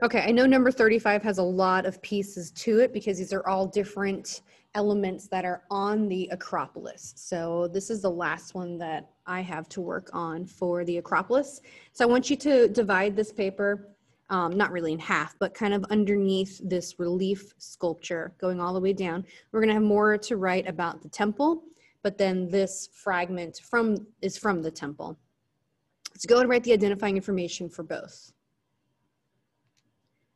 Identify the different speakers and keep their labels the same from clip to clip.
Speaker 1: Okay, I know number 35 has a lot of pieces to it because these are all different elements that are on the Acropolis. So this is the last one that I have to work on for the Acropolis. So I want you to divide this paper, not really in half, but kind of underneath this relief sculpture going all the way down. We're gonna have more to write about the temple, but then this fragment is from the temple. So go and write the identifying information for both.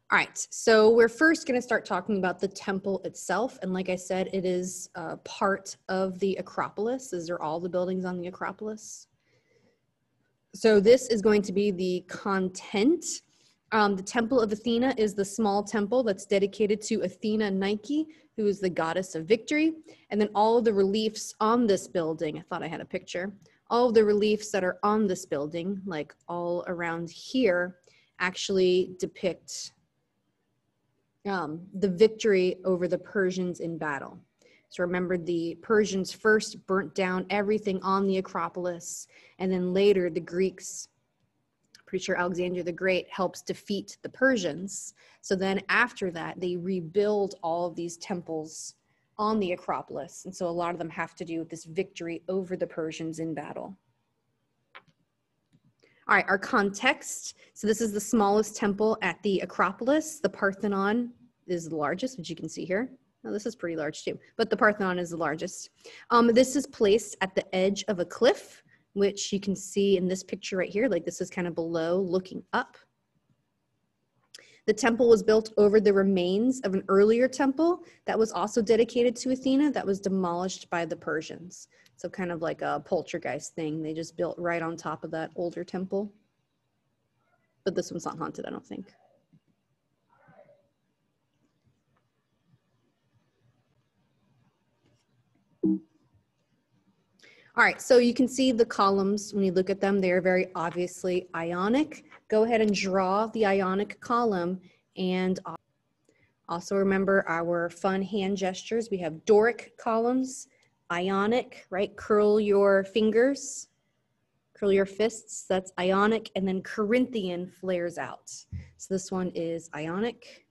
Speaker 1: All right, so we're first going to start talking about the temple itself. And like I said, it is part of the Acropolis. These are all the buildings on the Acropolis. So this is going to be the content. The Temple of Athena is the small temple that's dedicated to Athena Nike, who is the goddess of victory. And then all of the reliefs on this building, I thought I had a picture, all of the reliefs that are on this building, like all around here, actually depict the victory over the Persians in battle. So remember, the Persians first burnt down everything on the Acropolis, and then later the Greeks, pretty sure Alexander the Great helps defeat the Persians. So then after that, they rebuild all of these temples on the Acropolis. And so a lot of them have to do with this victory over the Persians in battle. All right, our context. So this is the smallest temple at the Acropolis. The Parthenon is the largest, which you can see here. Oh, this is pretty large too, but the Parthenon is the largest. This is placed at the edge of a cliff, which you can see in this picture right here. Like this is kind of below looking up. The temple was built over the remains of an earlier temple that was also dedicated to Athena that was demolished by the Persians. So kind of like a poltergeist thing. They just built right on top of that older temple. But this one's not haunted, I don't think. All right, so you can see the columns when you look at them, they are very obviously ionic. Go ahead and draw the ionic column, and also remember our fun hand gestures. We have Doric columns, ionic, right? Curl your fingers, curl your fists, that's ionic, and then Corinthian flares out. So this one is ionic.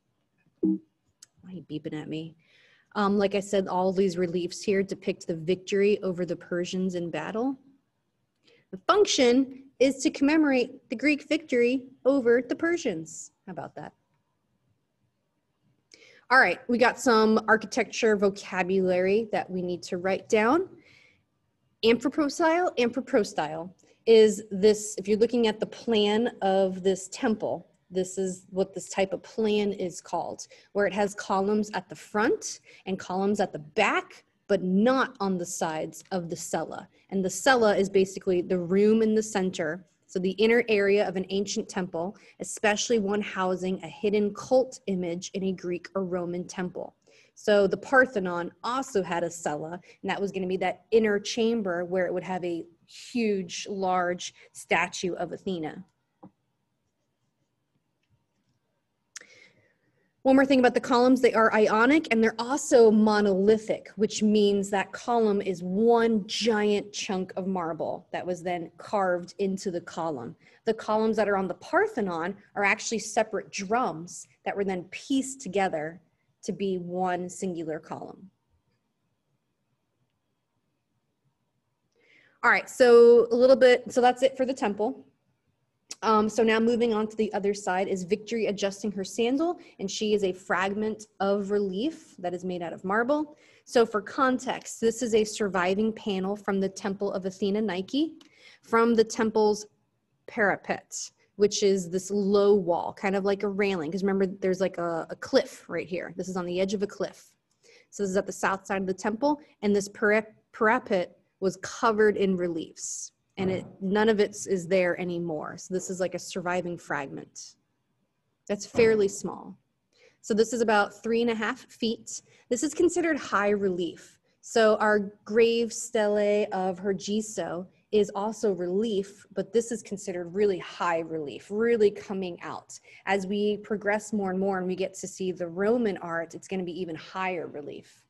Speaker 1: Why are you beeping at me? Like I said, all these reliefs here depict the victory over the Persians in battle. The function is to commemorate the Greek victory over the Persians. How about that? All right, we got some architecture vocabulary that we need to write down. Amphipostyle is this, if you're looking at the plan of this temple, this is what this type of plan is called, where it has columns at the front and columns at the back, but not on the sides of the cella. And the cella is basically the room in the center, so the inner area of an ancient temple, especially one housing a hidden cult image in a Greek or Roman temple. So the Parthenon also had a cella, and that was going to be that inner chamber where it would have a huge, large statue of Athena. One more thing about the columns, they are ionic and they're also monolithic, which means that column is one giant chunk of marble that was then carved into the column. The columns that are on the Parthenon are actually separate drums that were then pieced together to be one singular column. All right, so that's it for the temple. So now moving on to the other side is Victory adjusting her sandal, and she is a fragment of relief that is made out of marble. So for context, this is a surviving panel from the Temple of Athena Nike, from the temple's parapet, which is this low wall, kind of like a railing, because remember there's like a cliff right here. This is on the edge of a cliff. So this is at the south side of the temple, and this parapet was covered in reliefs. And none of it is there anymore. So this is like a surviving fragment. That's fairly small. So this is about 3.5 feet. This is considered high relief. So our grave stele of Hergiso is also relief, but this is considered really high relief, really coming out. As we progress more and more and we get to see the Roman art, it's going to be even higher relief.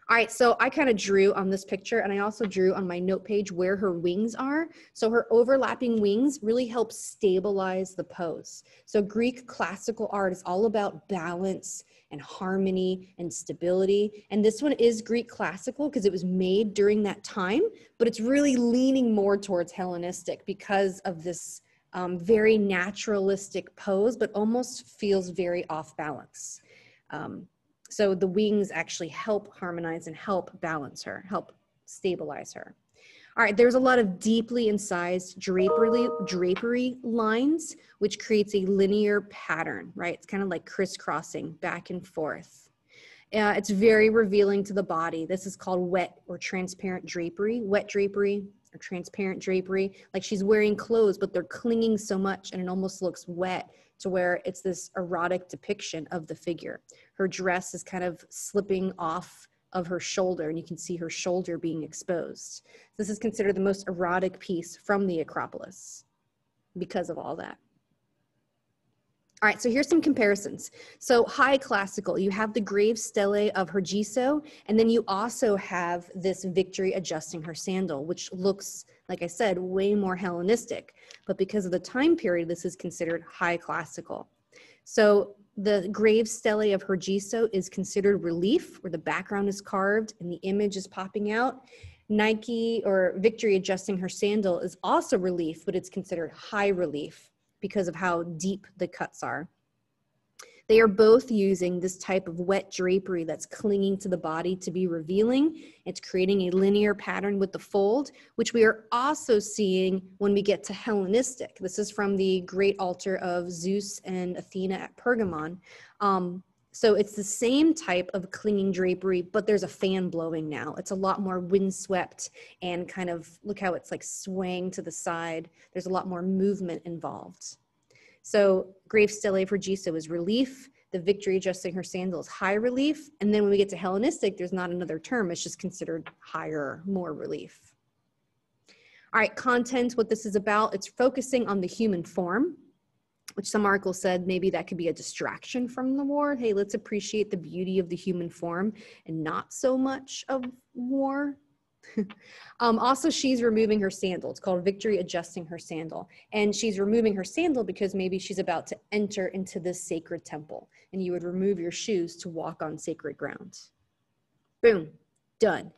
Speaker 1: All right, so I kind of drew on this picture, and I also drew on my note page where her wings are. So her overlapping wings really help stabilize the pose. So Greek classical art is all about balance and harmony and stability. And this one is Greek classical because it was made during that time, but it's really leaning more towards Hellenistic because of this very naturalistic pose, but almost feels very off balance. So the wings actually help harmonize and help balance her, help stabilize her. All right, there's a lot of deeply incised drapery lines, which creates a linear pattern, right? It's kind of like crisscrossing back and forth. It's very revealing to the body. This is called wet or transparent drapery. Wet drapery or transparent drapery, like she's wearing clothes, but they're clinging so much and it almost looks wet, to where it's this erotic depiction of the figure. Her dress is kind of slipping off of her shoulder, and you can see her shoulder being exposed. This is considered the most erotic piece from the Acropolis because of all that. All right, so here's some comparisons. So high classical, you have the grave stele of Hergiso, and then you also have this Victory adjusting her sandal, which looks, like I said, way more Hellenistic. But because of the time period, this is considered high classical. So the grave stele of Hergiso is considered relief, where the background is carved and the image is popping out. Nike or Victory adjusting her sandal is also relief, but it's considered high relief because of how deep the cuts are. They are both using this type of wet drapery that's clinging to the body to be revealing. It's creating a linear pattern with the fold, which we are also seeing when we get to Hellenistic. This is from the great altar of Zeus and Athena at Pergamon. So it's the same type of clinging drapery, but there's a fan blowing now. It's a lot more windswept and kind of, look how it's like swaying to the side. There's a lot more movement involved. So grave stele of Hergiso is relief. The Victory adjusting her sandal is high relief. And then when we get to Hellenistic, there's not another term. It's just considered higher, more relief. All right, content, what this is about, it's focusing on the human form, which some articles said maybe that could be a distraction from the war. Hey, let's appreciate the beauty of the human form and not so much of war. Also, she's removing her sandal. It's called Victory adjusting her sandal. And she's removing her sandal because maybe she's about to enter into this sacred temple, and you would remove your shoes to walk on sacred ground. Boom, done.